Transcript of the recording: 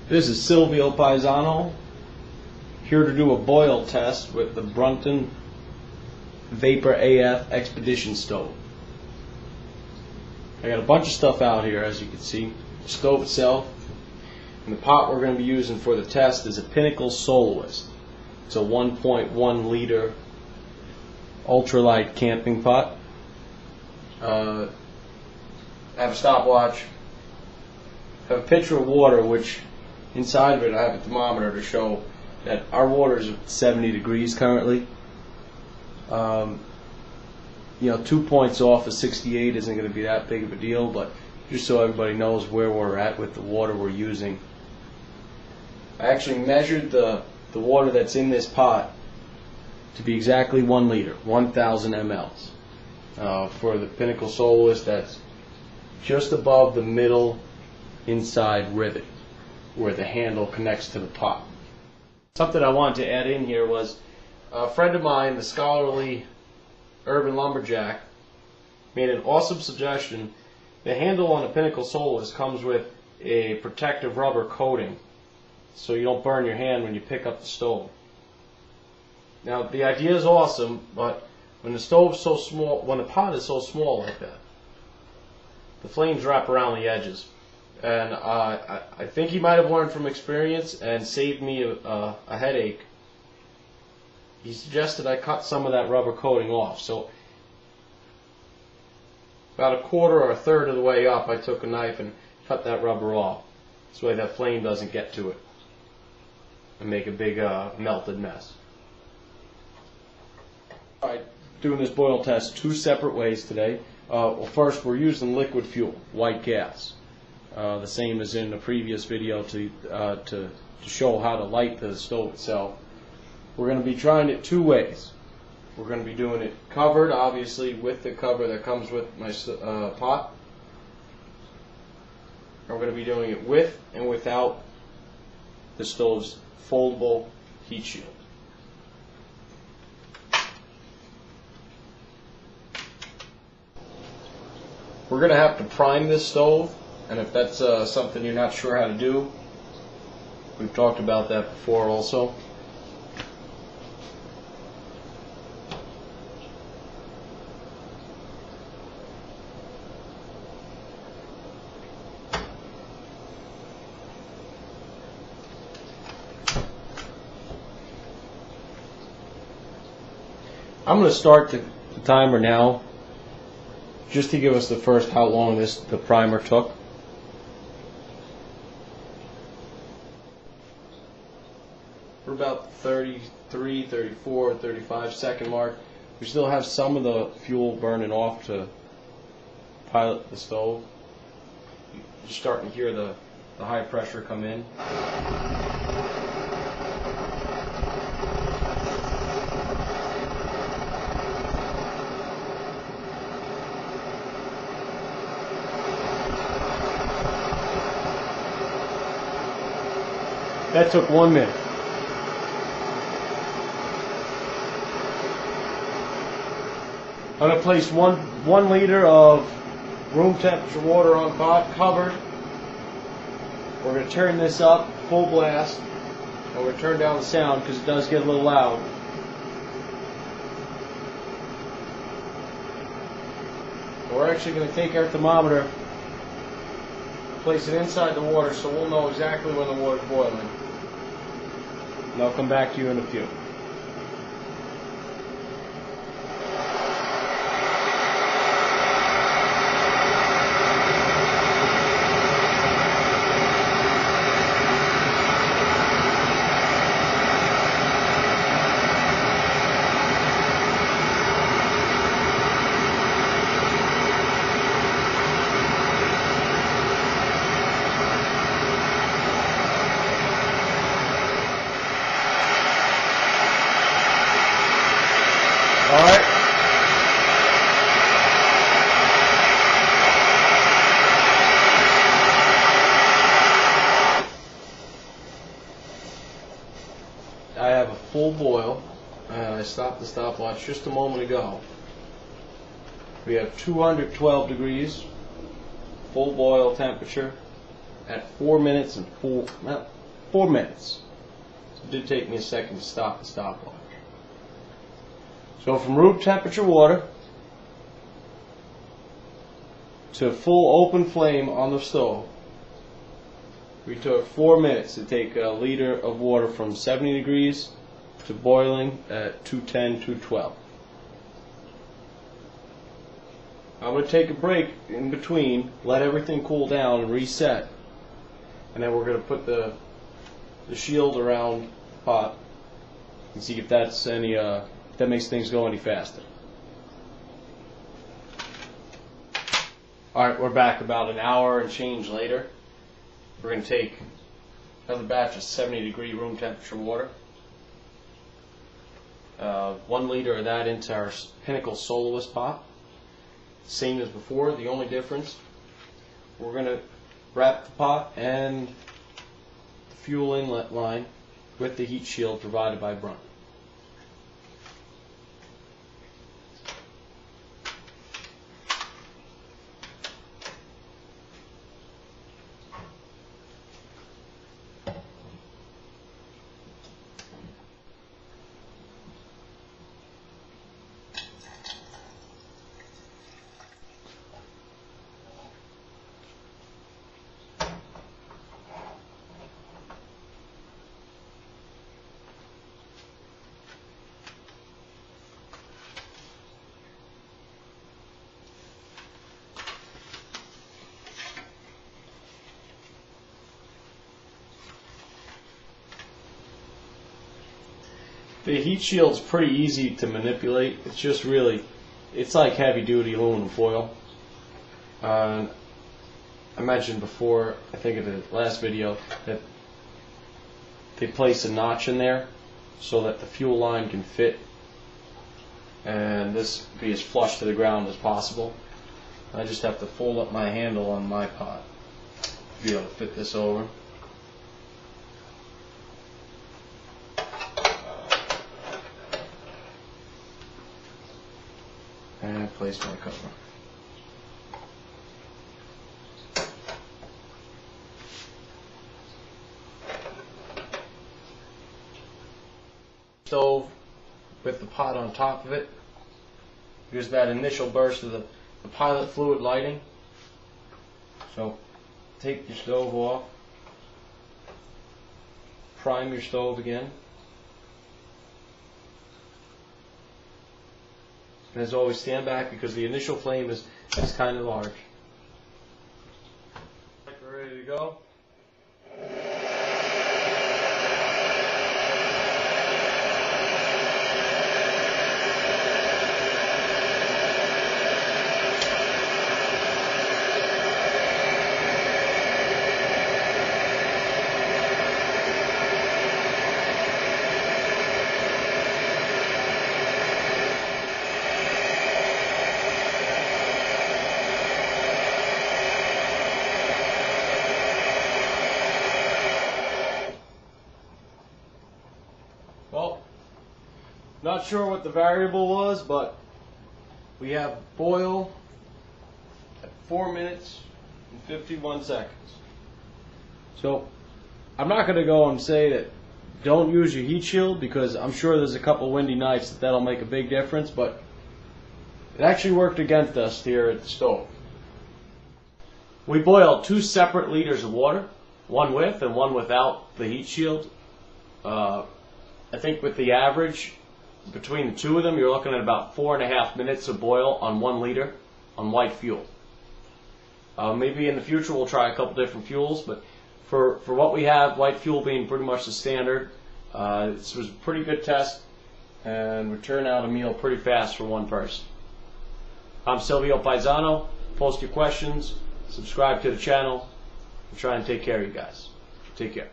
This is Silvio Paisano, here to do a boil test with the Brunton Vapor AF Expedition Stove. I got a bunch of stuff out here, as you can see. The stove itself, and the pot we're going to be using for the test is a Pinnacle Soloist. It's a 1.1 liter ultralight camping pot. I have a stopwatch. I have a pitcher of water, which inside of it I have a thermometer to show that our water is 70 degrees currently. 2 points off of 68 isn't going to be that big of a deal, but just so everybody knows where we're at with the water we're using. I actually measured the water that's in this pot to be exactly 1 liter, 1,000 mLs. For the Pinnacle Soloist, that's just above the middle inside rivet where the handle connects to the pot. Something I wanted to add in here was a friend of mine, the scholarly urban lumberjack, made an awesome suggestion. The handle on the Pinnacle Soloist comes with a protective rubber coating so you don't burn your hand when you pick up the stove. Now the idea is awesome, but when the stove's so small, when the pot is so small like that, the flames wrap around the edges. And I think he might have learned from experience and saved me a headache. He suggested I cut some of that rubber coating off. So about a quarter or a third of the way up, I took a knife and cut that rubber off. This way that flame doesn't get to it and make a big melted mess. Alright, doing this boil test 2 separate ways today. Well, first we're using liquid fuel, white gas. The same as in the previous video to show how to light the stove itself. We're going to be trying it 2 ways. We're going to be doing it covered, obviously with the cover that comes with my pot. And we're going to be doing it with and without the stove's foldable heat shield. We're going to have to prime this stove, and if that's something you're not sure how to do, we've talked about that before also. I'm going to start the timer now, just to give us the first how long the primer took. We're about 33, 34, 35 second mark. We still have some of the fuel burning off to pilot the stove. You're starting to hear the high pressure come in. That took 1 minute. I'm going to place one liter of room temperature water on pot, covered. We're going to turn this up full blast, and we're going to turn down the sound because it does get a little loud. We're actually going to take our thermometer, place it inside the water so we'll know exactly when the water's boiling. And I'll come back to you in a few. Alright. I have a full boil. I stopped the stopwatch just a moment ago. We have 212 degrees, full boil temperature, at 4 minutes and 4 minutes. So it did take me a second to stop the stopwatch. So from room temperature water to full open flame on the stove, we took 4 minutes to take a liter of water from 70 degrees to boiling at 210, 212. I'm going to take a break in between, let everything cool down and reset, and then we're going to put the shield around the pot and see if that's any if that makes things go any faster. Alright, we're back about an hour and change later. We're going to take another batch of 70-degree room temperature water. 1 liter of that into our Pinnacle Soloist pot. Same as before, the only difference, we're going to wrap the pot and the fuel inlet line with the heat shield provided by Brunton. The heat shield's pretty easy to manipulate. It's just really, it's like heavy duty aluminum foil. I mentioned before, I think in the last video, that they place a notch in there so that the fuel line can fit and this be as flush to the ground as possible. I just have to fold up my handle on my pot to be able to fit this over. And place my cover. Stove with the pot on top of it. Here's that initial burst of the pilot fluid lighting. So take your stove off. Prime your stove again. And as always, stand back because the initial flame is kind of large. We're ready to go. Well, not sure what the variable was, but we have boil at 4 minutes and 51 seconds. So I'm not going to go and say that don't use your heat shield because I'm sure there's a couple windy nights that'll make a big difference, but it actually worked against us here at the stove. We boiled 2 separate liters of water, one with and one without the heat shield. I think with the average between the two of them, you're looking at about 4.5 minutes of boil on 1 liter on white fuel. Maybe in the future we'll try a couple different fuels, but for what we have, white fuel being pretty much the standard, this was a pretty good test and we turned out a meal pretty fast for one person. I'm Silvio Paisano. Post your questions, subscribe to the channel, and try and take care of you guys. Take care.